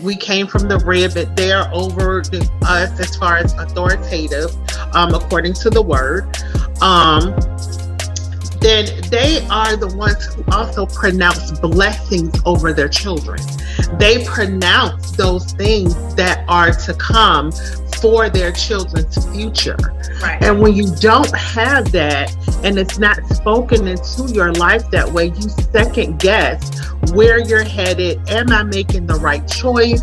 we came from the rib, but they are over us as far as authoritative, according to the word. Um, then they are the ones who also pronounce blessings over their children. They pronounce those things that are to come for their children's future. Right. And when you don't have that and it's not spoken into your life that way, you second guess where you're headed. Am I making the right choice?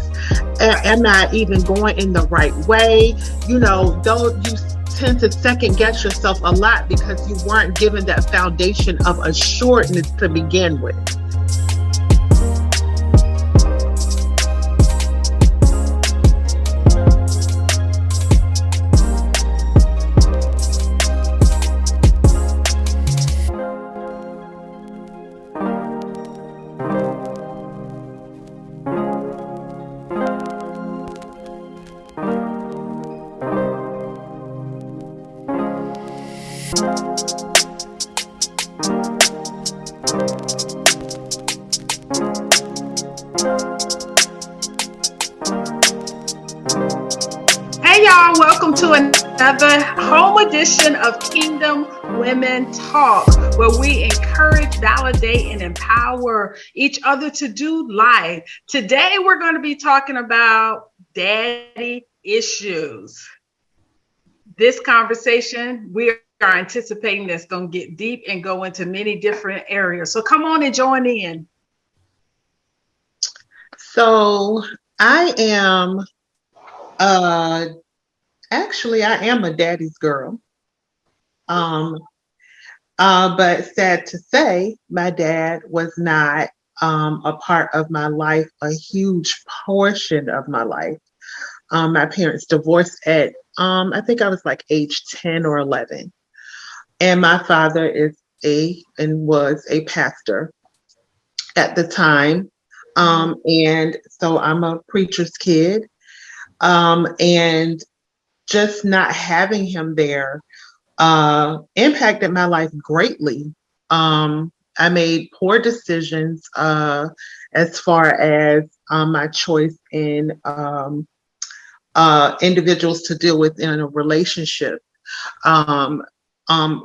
Am I even going in the right way? Though you tend to second guess yourself a lot because you weren't given that foundation of assuredness to begin with. Hey y'all, welcome to another home edition of Kingdom Women Talk, where we encourage, validate, and empower each other to do life. Today we're going to be talking about daddy issues. This conversation, we are anticipating that's going to get deep and go into many different areas. So come on and join in. So I am actually, I am a daddy's girl. But sad to say, my dad was not a part of my life, a huge portion of my life. My parents divorced at, I think I was like age 10 or 11. And my father was a pastor at the time. And so I'm a preacher's kid. And just not having him there impacted my life greatly. I made poor decisions as far as my choice in individuals to deal with in a relationship.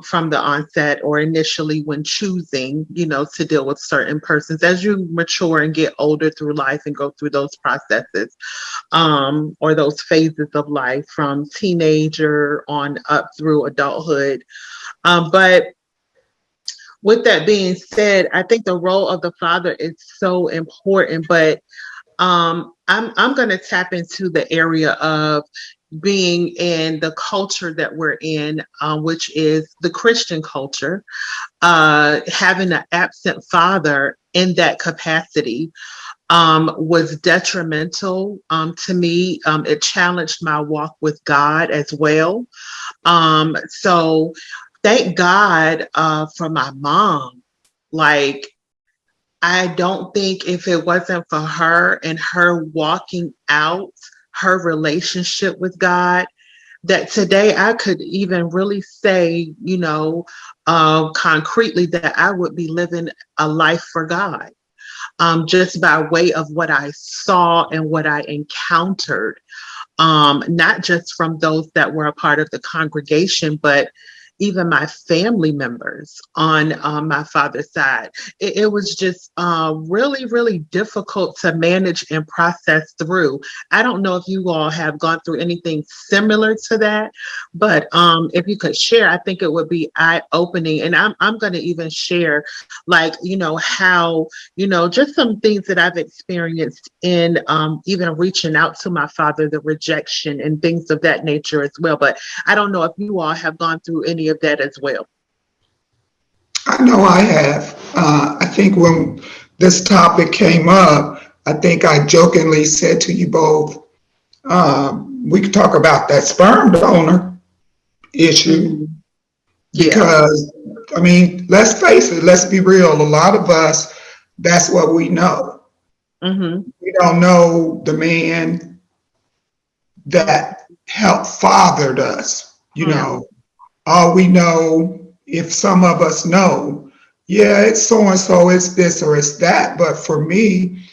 From the onset or initially when choosing, to deal with certain persons. As you mature and get older through life and go through those processes or those phases of life from teenager on up through adulthood. But with that being said, I think the role of the father is so important, but I'm going to tap into the area of being in the culture that we're in, which is the Christian culture, having an absent father in that capacity was detrimental to me. It challenged my walk with God as well. So thank God for my mom. Like, I don't think if it wasn't for her and her walking out her relationship with God, that today I could even really say, concretely that I would be living a life for God, just by way of what I saw and what I encountered, not just from those that were a part of the congregation, but even my family members on my father's side. It was just really, really difficult to manage and process through. I don't know if you all have gone through anything similar to that, but if you could share, I think it would be eye-opening. And I'm going to even share, how, just some things that I've experienced in even reaching out to my father, the rejection and things of that nature as well. But I don't know if you all have gone through any of that as well. I know I have. I think when this topic came up, I think I jokingly said to you both, we could talk about that sperm donor issue. Because, I mean, let's face it, let's be real. A lot of us, that's what we know. Mm-hmm. We don't know the man that helped fathered us, know. All we know, if some of us know, yeah, it's so-and-so, it's this or it's that. But for me,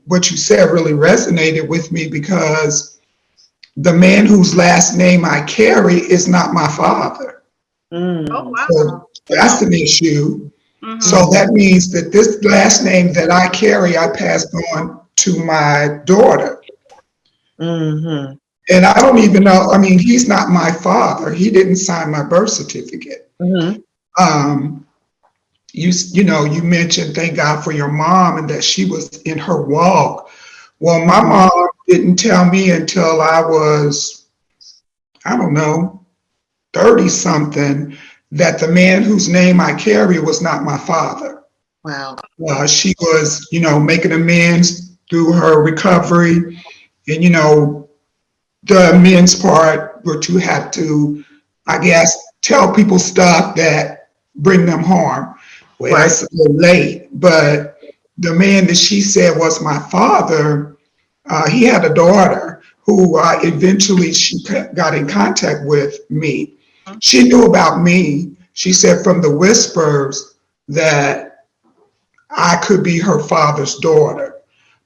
what you said really resonated with me, because the man whose last name I carry is not my father. Mm. Oh, wow. So that's an issue. Mhm. So that means that this last name that I carry, I passed on to my daughter. Mhm. And I don't even know, I mean, he's not my father. He didn't sign my birth certificate. Mhm. Um, you know, you mentioned thank God for your mom and that she was in her walk. Well, my mom didn't tell me until I was, I don't know, 30 something, that the man whose name I carry was not my father. Wow. She was, you know, making amends through her recovery. And, you know, the amends part, but you have to, I guess, tell people stuff that bring them harm. Well, Right. it's a little late, but the man that she said was my father, he had a daughter who eventually she got in contact with me. She knew about me. She said from the whispers that I could be her father's daughter.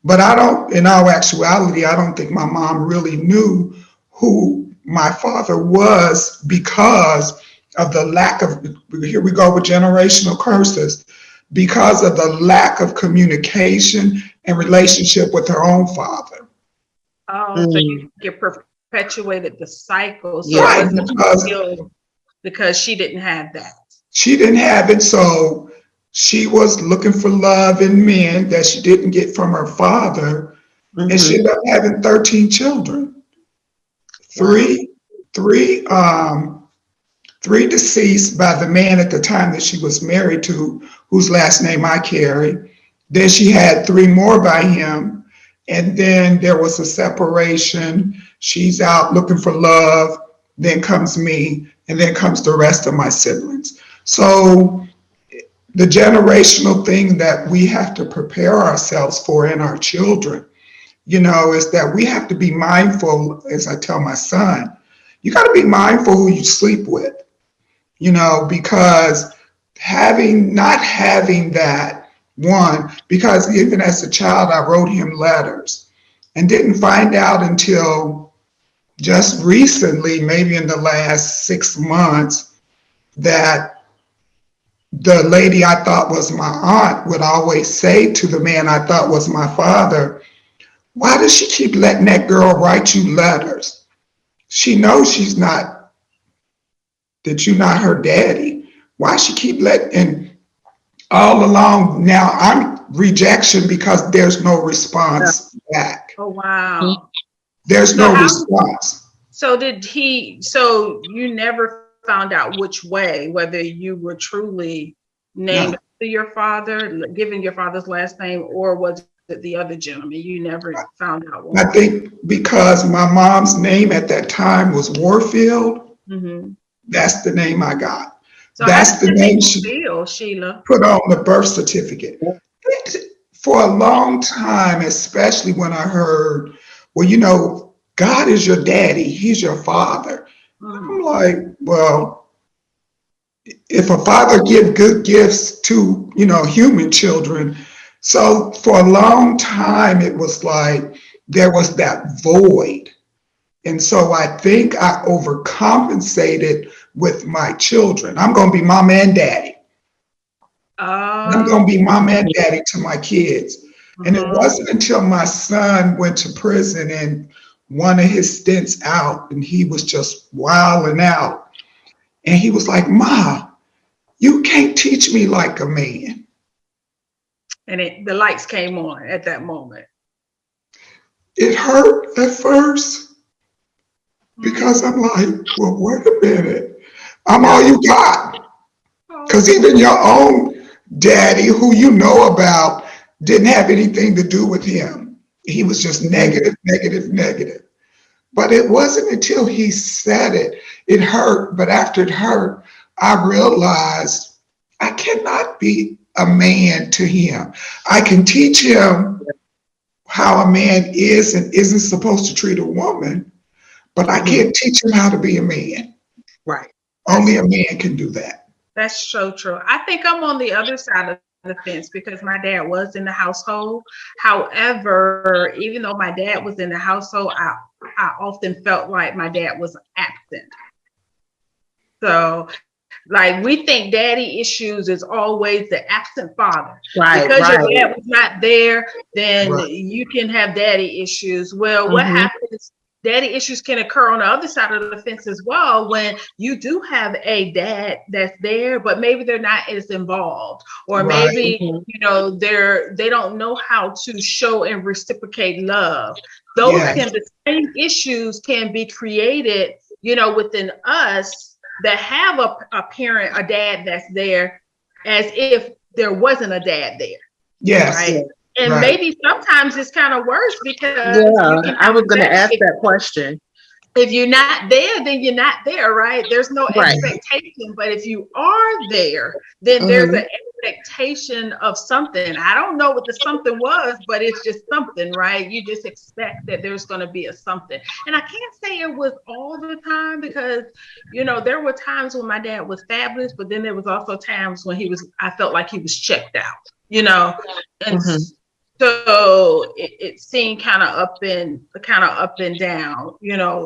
But I don't, in all actuality, I don't think my mom really knew who my father was because of the lack of, here we go with generational curses, because of the lack of communication and relationship with her own father. Oh, so you get perpetuated the cycle. So Yeah. it Right, wasn't because fulfilled because she didn't have that. she didn't have it, so she was looking for love in men that she didn't get from her father, and she Mhm. ended up having 13 children. Three, three, three deceased by the man at the time that she was married to, whose last name I carry. Then she had three more by him, and then there was a separation. She's out looking for love. Then comes me, and then comes the rest of my siblings. So the generational thing that we have to prepare ourselves for in our children, you know, is that we have to be mindful, as I tell my son, you got to be mindful who you sleep with, you know, because not having that one, because even as a child, I wrote him letters and didn't find out until just recently, maybe in the last 6 months, that the lady I thought was my aunt would always say to the man I thought was my father, why does she keep letting that girl write you letters? She knows that you're not her daddy. Why she keep letting, and all along now I'm rejection because there's no response back. Oh, wow. There's So no how, response. so so you never found out which way, whether you were truly named No. after your father, given your father's last name, or was it the other gentleman? You never found out one. I think because my mom's name at that time was Warfield, Mm-hmm. that's the name I got. So how That's did the that make name you she feel, Sheila? put on the birth certificate. For a long time, especially when I heard, well, you know, God is your daddy, he's your father. I'm like, well, if a father give good gifts to, you know, human children. So for a long time, it was like there was that void. And so I think I overcompensated with my children. I'm going to be mom and daddy. I'm going to be mom and daddy to my kids. And it wasn't until my son went to prison and one of his stints out, and he was just wilding out. And he was like, Ma, you can't teach me like a man. And the lights came on at that moment. It hurt at first because I'm like, well, wait a minute. I'm all you got. Because even your own daddy, who you know about, didn't have anything to do with him. He was just negative, negative, negative. But it wasn't until he said it, it hurt. But after it hurt, I realized I cannot be a man to him. I can teach him how a man is and isn't supposed to treat a woman, but I can't teach him how to be a man. Right. Only a man can do that. That's so true. I think I'm on the other side of the fence because my dad was in the household. However, even though my dad was in the household, I often felt like my dad was absent. So, like, we think daddy issues is always the absent father. Right, because right. your dad was not there, then Right. you can have daddy issues. Well, what Mhm. happens? Daddy issues can occur on the other side of the fence as well when you do have a dad that's there, but maybe they're not as involved, or Right. maybe Mhm. they don't know how to show and reciprocate love. Those Yes. the same issues can be created, within us that have a parent, a dad that's there, as if there wasn't a dad there. Yes. Right. And Right. maybe sometimes it's kind of worse because Yeah, you can I was going to have ask if- that question. if you're not there, then you're not there, right? There's no Right. expectation. But if you are there, then there's an expectation of something. I don't know what the something was, but it's just something, right? You just expect that there's going to be a something. And I can't say it was all the time because, there were times when my dad was fabulous, but then there was also times when I felt like he was checked out, and Mhm. so it seemed kind of up and down,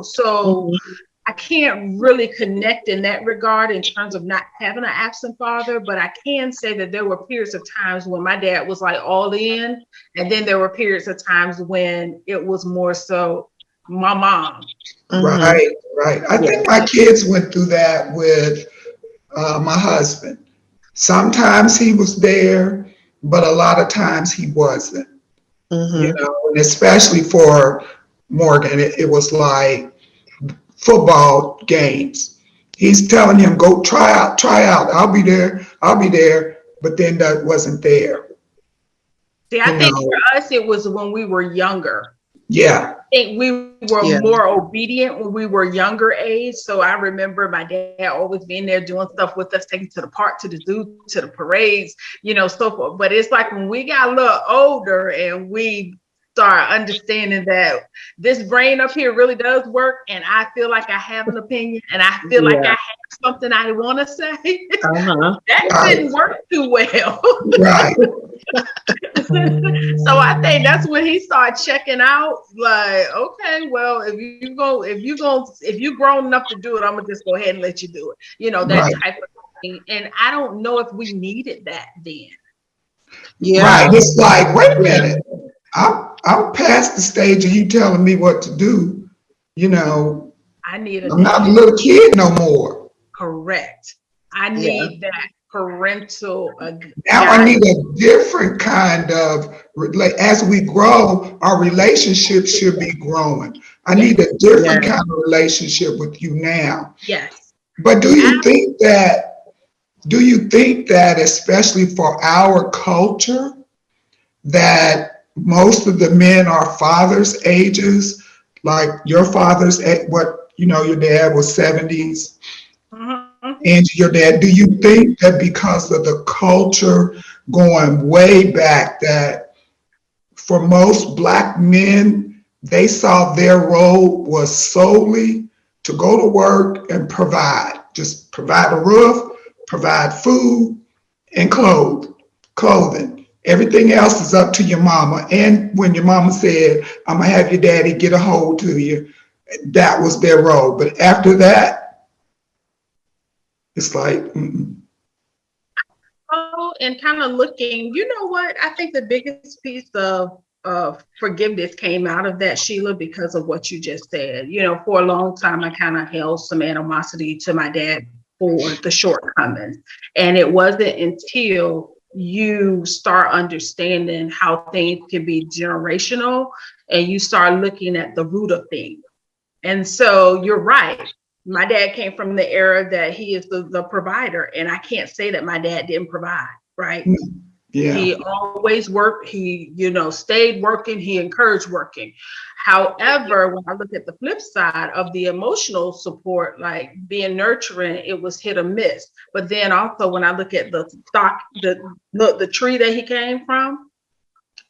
so Mhm. I can't really connect in that regard in terms of not having an absent father, but I can say that there were periods of times when my dad was like all in, and then there were periods of times when it was more so my mom. Mhm. Right. Right. I think my kids went through that with my husband. Sometimes he was there, but a lot of times he wasn't. Mhm. And especially for Morgan, it was like football games. He's telling him, go try out. I'll be there. But then that wasn't there. See, I think for us, it was when we were younger. Yeah. I think we were more obedient when we were younger age. So I remember my dad always being there doing stuff with us, taking to the park, to the zoo, to the parades, so forth. But it's like when we got a little older and we start understanding that this brain up here really does work, and I feel like I have an opinion, and I feel like I have something I want to say. That didn't work too well. Right. So I think that's when he started checking out. Like, okay, well, if you grown enough to do it, I'm gonna just go ahead and let you do it. That type of thing. And I don't know if we needed that then. Yeah. Right. It's like, wait a minute. I'm past the stage of you telling me what to do. I'm not a little kid no more. Correct. I need that parental. Now I need a different kind of, as we grow, our relationship should be growing. I need a different kind of relationship with you now. Yes. But do you think that especially for our culture, that most of the men are fathers' ages, like your father's your dad was 70s, and your dad, do you think that because of the culture going way back, that for most Black men, they saw their role was solely to go to work and just provide a roof, provide food and clothing. Everything else is up to your mama. And when your mama said, I'm gonna have your daddy get a hold to you, that was their role. But after that, it's like, and kind of looking, what? I think the biggest piece of forgiveness came out of that, Sheila, because of what you just said. For a long time, I kind of held some animosity to my dad for the shortcomings. And it wasn't until you start understanding how things can be generational and you start looking at the root of things. And so you're right. My dad came from the era that he is the provider, and I can't say that my dad didn't provide, right? Yeah. He always worked. He, stayed working. He encouraged working. However, when I look at the flip side of the emotional support, like being nurturing, it was hit or miss. But then also when I look at the tree that he came from,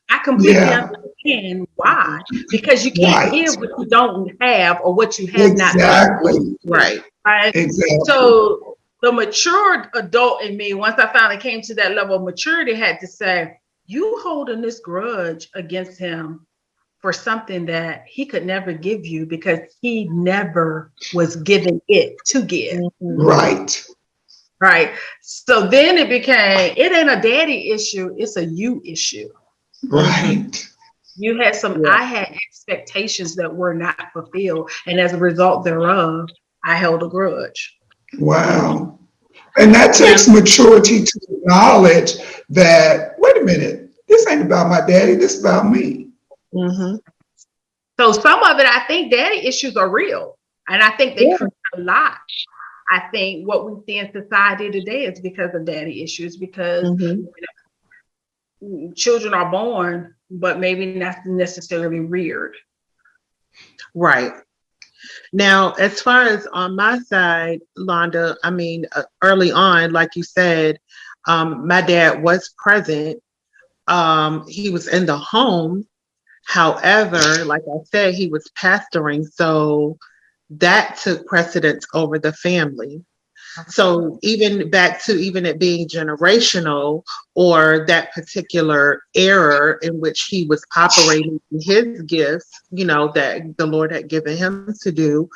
I completely understand why. Because you can't give what you don't have or what you have not. Exactly. Right. Right. Exactly. So the mature adult in me, once I finally came to that level of maturity, had to say, you holding this grudge against him for something that he could never give you because he never was given it to give. Right. Right. So then it became, it ain't a daddy issue, it's a you issue. Right. You had I had expectations that were not fulfilled. And as a result thereof, I held a grudge. Wow. And that takes maturity to acknowledge that, wait a minute, this ain't about my daddy, this is about me. Mm-hmm. So some of it, I think daddy issues are real. And I think they create a lot. I think what we see in society today is because of daddy issues, because children are born, but maybe not necessarily reared. Right. Now, as far as on my side, Londa, I mean, early on, like you said, my dad was present. He was in the home. However, like I said, he was pastoring. So that took precedence over the family. So even back to even it being generational, or that particular era in which he was operating his gifts, you know, that the Lord had given him to do,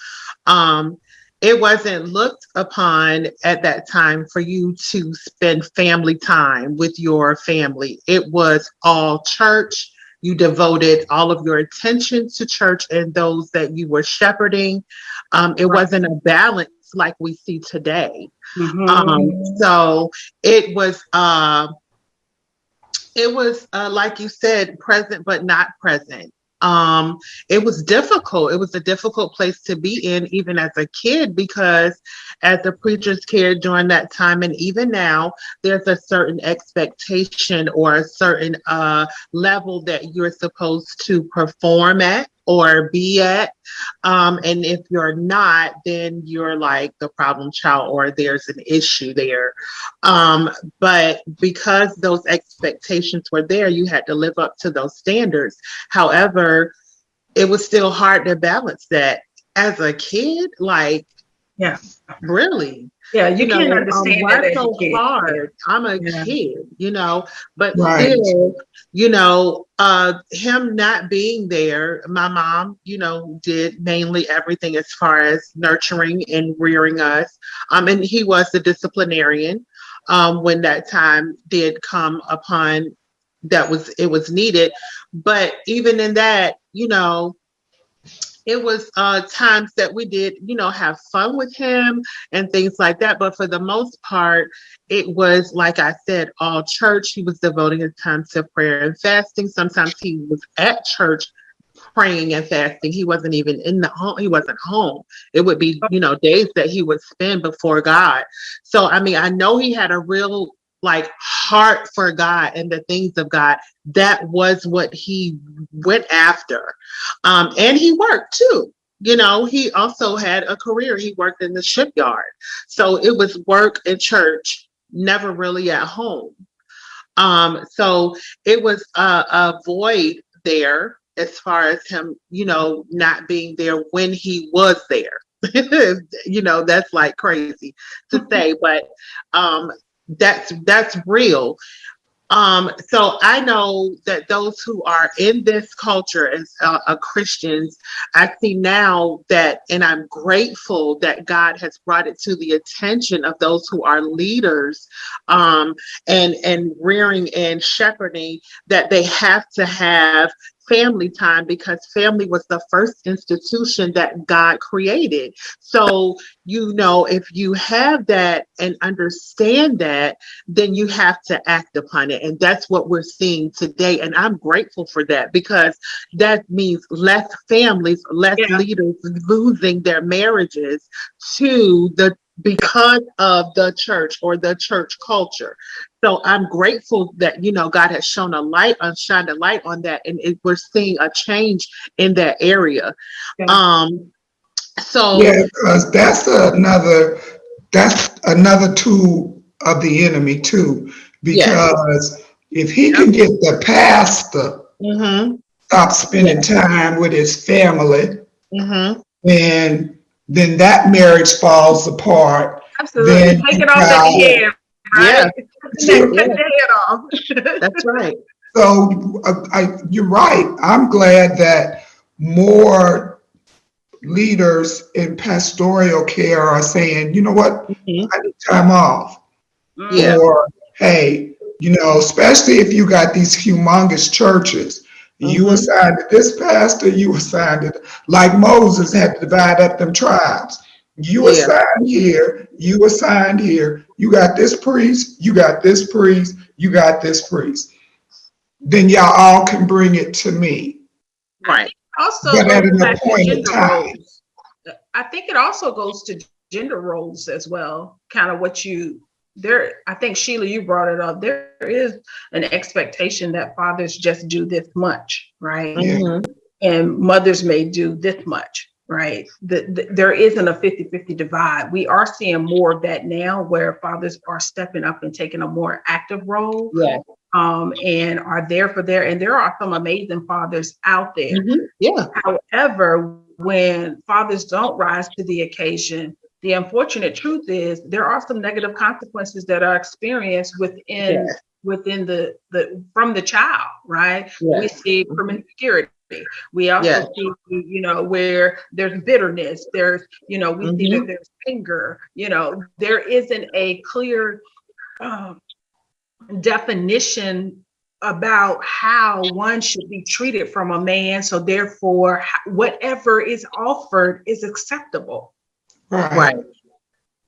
it wasn't looked upon at that time for you to spend family time with your family. It was all church. You devoted all of your attention to church and those that you were shepherding. It wasn't a balance like we see today. So it was like you said, present but not present. It was difficult. It was a difficult place to be in, even as a kid, because as a preacher's kid during that time, and even now, there's a certain expectation or a certain level that you're supposed to perform at or be at. And if you're not, then you're like the problem child, or there's an issue there. But because those expectations were there, you had to live up to those standards. However, it was still hard to balance that as a kid. Like, really? Yeah, you can't understand why that so hard. I'm a kid, you know, but still, you know, him not being there, my mom, you know, did mainly everything as far as nurturing and rearing us. And he was the disciplinarian when that time did come upon it was needed. But even in that, you know, it was times that we did, you know, have fun with him and things like that. But for the most part, it was, like I said, all church. He was devoting his time to prayer and fasting. Sometimes he was at church praying and fasting. He wasn't even in the home. He wasn't home. It would be, you know, days that he would spend before God. So, I mean, I know he had a real heart for God and the things of God. That was what he went after. And he worked too. You know, he also had a career. He worked in the shipyard. So it was work and church, never really at home. So it was a void there as far as him, you know, not being there when he was there. You know, that's like crazy to say, but that's real. So I know that those who are in this culture as Christians, I see now that, and I'm grateful that God has brought it to the attention of those who are leaders, and rearing and shepherding, that they have to have family time, because family was the first institution that God created. So, you know, if you have that and understand that, then you have to act upon it. And that's what we're seeing today. And I'm grateful for that, because that means less families, less leaders losing their marriages because of the church or the church culture. So I'm grateful that, you know, God has shined a light on that, and we're seeing a change in that area. So because that's another tool of the enemy too. Because if he can get the pastor stop spending time with his family, then that marriage falls apart. Absolutely. Then Take you it off at got the end, Yeah, right? to, Cut the head off. that's right. so you're right. I'm glad that more leaders in pastoral care are saying, you know what, Mhm. I need time off. Yeah. Mm, Or, hey, especially if you got these humongous churches, you Hmm. assigned to this pastor, you assigned it, like Moses had to divide up them tribes. You Yeah. assigned here, you assigned here, you got this priest, you got this priest, you got this priest. Then y'all all can bring it to me, I Right. think it also but at goes an back to appointed gender time. roles. I think it also goes to gender roles as well. Kind of what you there. I think Sheila, you brought it up. There is an expectation that fathers just do this much, right? Yeah, Hmm. And mothers may do this much, right? There isn't a 50-50 divide. We are seeing more of that now where fathers are stepping up and taking a more active role, Yeah. and are there for their, and there are some amazing fathers out there. Hmm. Yeah. However, when fathers don't rise to the occasion, the unfortunate truth is there are some negative consequences that are experienced Yeah. within the from the child, right? Yeah. We see promiscuity. We Yeah. also see, where there's bitterness, we see Hmm. that there's anger, there isn't a clear um, definition about how one should be treated from a man. So therefore, whatever is offered is acceptable. right. Right.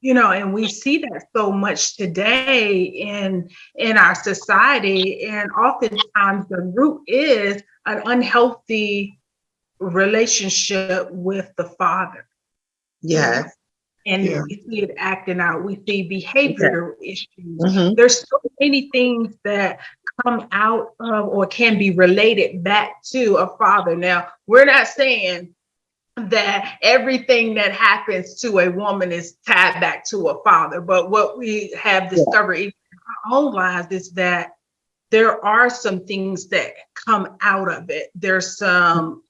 And we see that so much today in our society. And oftentimes the root is an unhealthy relationship with the father. Yes. And Yeah, we see it acting out. We see Okay. behavioral issues. Hmm. There's so many things that come out of or can be related back to a father. Now, we're not saying that everything that happens to a woman is tied back to a father, but what we have Yeah. discovered in our own lives is that there are some things that come out of it. There's some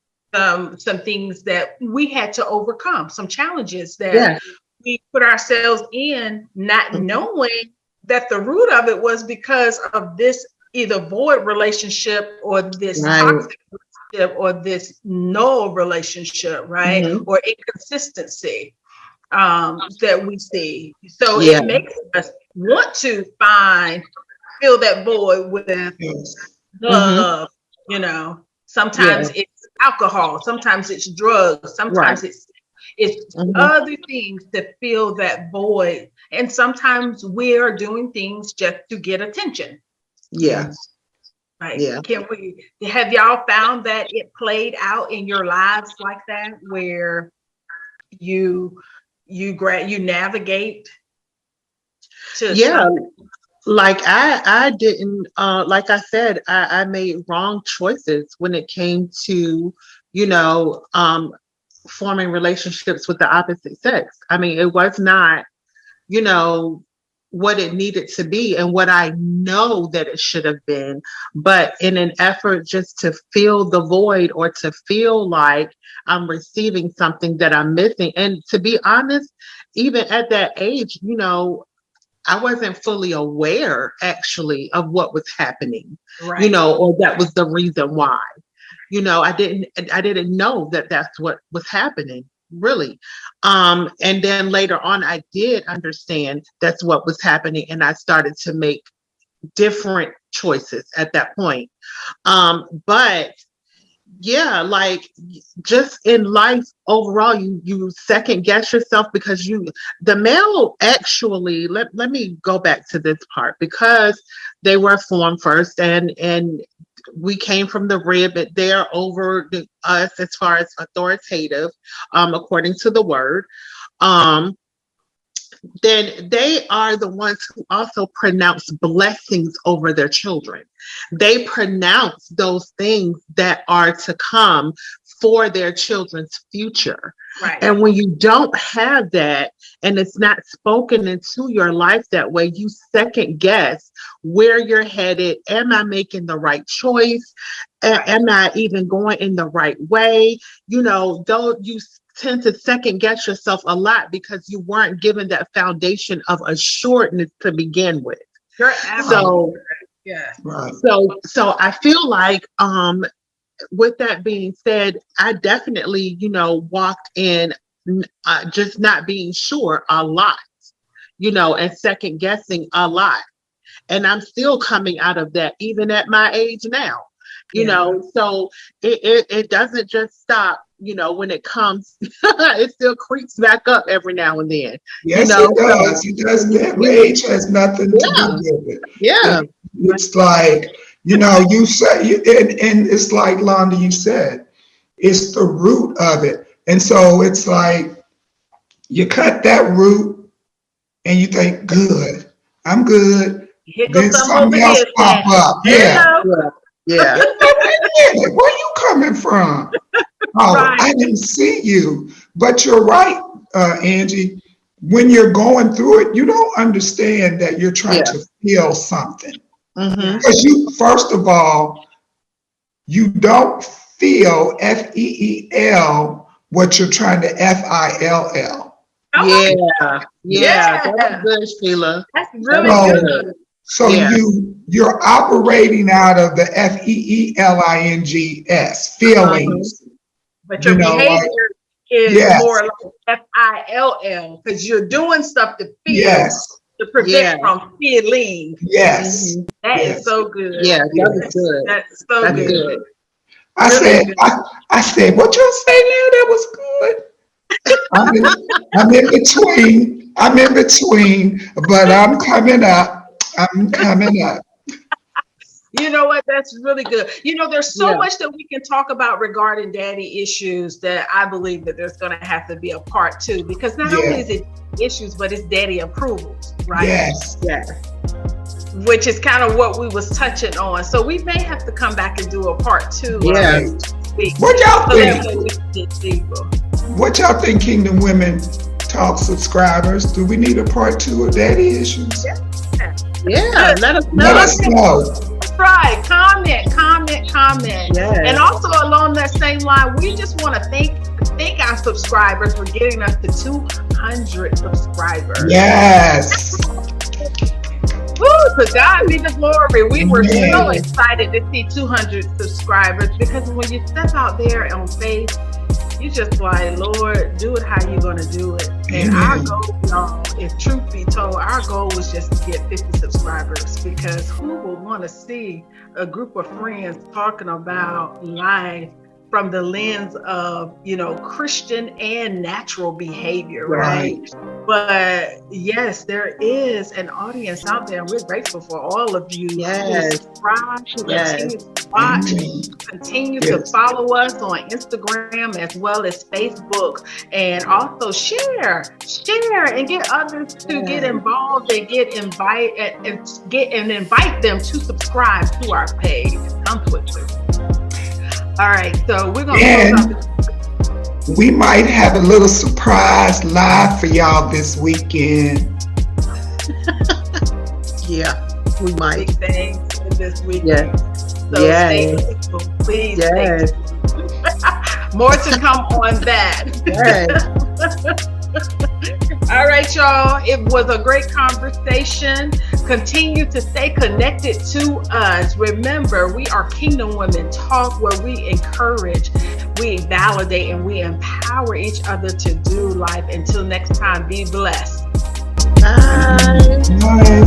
things that we had to overcome, some challenges that Yeah. we put ourselves in, not Mhm. knowing that the root of it was because of this either void relationship or this Right. toxic relationship or this null relationship, right? Hmm. Or inconsistency that we see. So Yeah. it makes us want to fill that void with yes, Hmm. love, Yeah. sometimes it's alcohol, sometimes it's drugs, Right. sometimes it's Hmm. other things to fill that void. And sometimes we are doing things just to get attention. Yeah. Right. Yeah. Have y'all found that it played out in your lives like that where you navigate to Yeah. something? Like I didn't like I said, I made wrong choices when it came to, you know, forming relationships with the opposite sex. I mean, it was not, you know, what it needed to be and what I know that it should have been. But in an effort just to fill the void or to feel like I'm receiving something that I'm missing. And to be honest, even at that age, I wasn't fully aware actually of what was happening, Right. or that was the reason why. I didn't know that that's what was happening, really. And then later on I did understand that's what was happening and I started to make different choices at that point. But yeah, like just in life overall, you second guess yourself because the male actually, let me go back to this part, because they were formed first and we came from the rib, but they're over us as far as authoritative, according to the word. Um, then they are the ones who also pronounce blessings over their children. They pronounce those things that are to come for their children's future. Right. And when you don't have that and it's not spoken into your life that way, you second guess where you're headed. Am I making the right choice? Right. Am I even going in the right way? Don't you tend to second guess yourself a lot because you weren't given that foundation of assuredness to begin with. You're So, absolutely correct. Yeah. Right. so I feel like, with that being said, I definitely, walked in just not being sure a lot, and second guessing a lot. And I'm still coming out of that, even at my age now, so it doesn't just stop, when it comes, it still creeps back up every now and then. Yes, So it does. It does. That age has nothing to do with it. yeah, It's like, you say, and it's like, Londa, you said, it's the root of it. And so it's like, you cut that root and you think, good, I'm good. Here Then goes some something over else here. pop up. Yeah. yeah. Wait a minute, where you coming from? Oh, Right. I didn't see you. But you're right, Angie. When you're going through it, you don't understand that you're trying Yeah. to feel something. Mm-hmm. Because you, first of all, you don't feel FEEL what you're trying to FILL. Yeah. Yeah. That's good, Sheila. That's really So- good. So Yeah. you're operating out of the FEELINGS, feelings. But your like, behavior is yes. more like FILL because you're doing stuff to feel, Yes, to prevent Yeah. from feeling. yes. That is Yes. so good. Yeah, that was good. That's so That's good. good. I Really said, good. I said, what you say now? That was good. I'm in between. I'm in between, but I'm coming up. I'm coming up. You know what? That's really good. There's so Yeah. much that we can talk about regarding daddy issues that I believe that there's going to have to be a part two, because not Yeah. only is it issues, but it's daddy approvals, right? Yes. Yeah. Which is kind of what we was touching on. So we may have to come back and do a part two. Yeah. What y'all So that think? way we can get deeper. What y'all think, Kingdom Women Talk subscribers? Do we need a part two of daddy issues? Yeah. Let us know. Let us know. That's right. Comment. Yes. And also along that same line, we just want to thank our subscribers for getting us to 200 subscribers. Yes. Woo, to God be the glory. We were so Amen. excited to see 200 subscribers, because when you step out there on faith, you just like, Lord, do it how you're going to do it. And our Amen. goal, y'all, if truth be told, our goal was just to get 50 subscribers, because who would want to see a group of friends talking about life from the lens of, Christian and natural behavior, right? But yes, there is an audience out there, and we're grateful for all of you Yes. who subscribe, who Yes. continue to watch, Amen. continue Yes. to follow us on Instagram as well as Facebook, and also share and get others to get involved and invite them to subscribe to our page. Come quickly. All right, so we're gonna close out this. We might have a little surprise live for y'all this weekend. Yeah. We might. Big things this weekend. Yes. So Yes. stay tuned, please. Yes. Stay tuned. More to come on that. Yes. All right, y'all. It was a great conversation. Continue to stay connected to us. Remember, we are Kingdom Women Talk, where we encourage, we validate, and we empower each other to do life. Until next time, be blessed. Bye. Bye.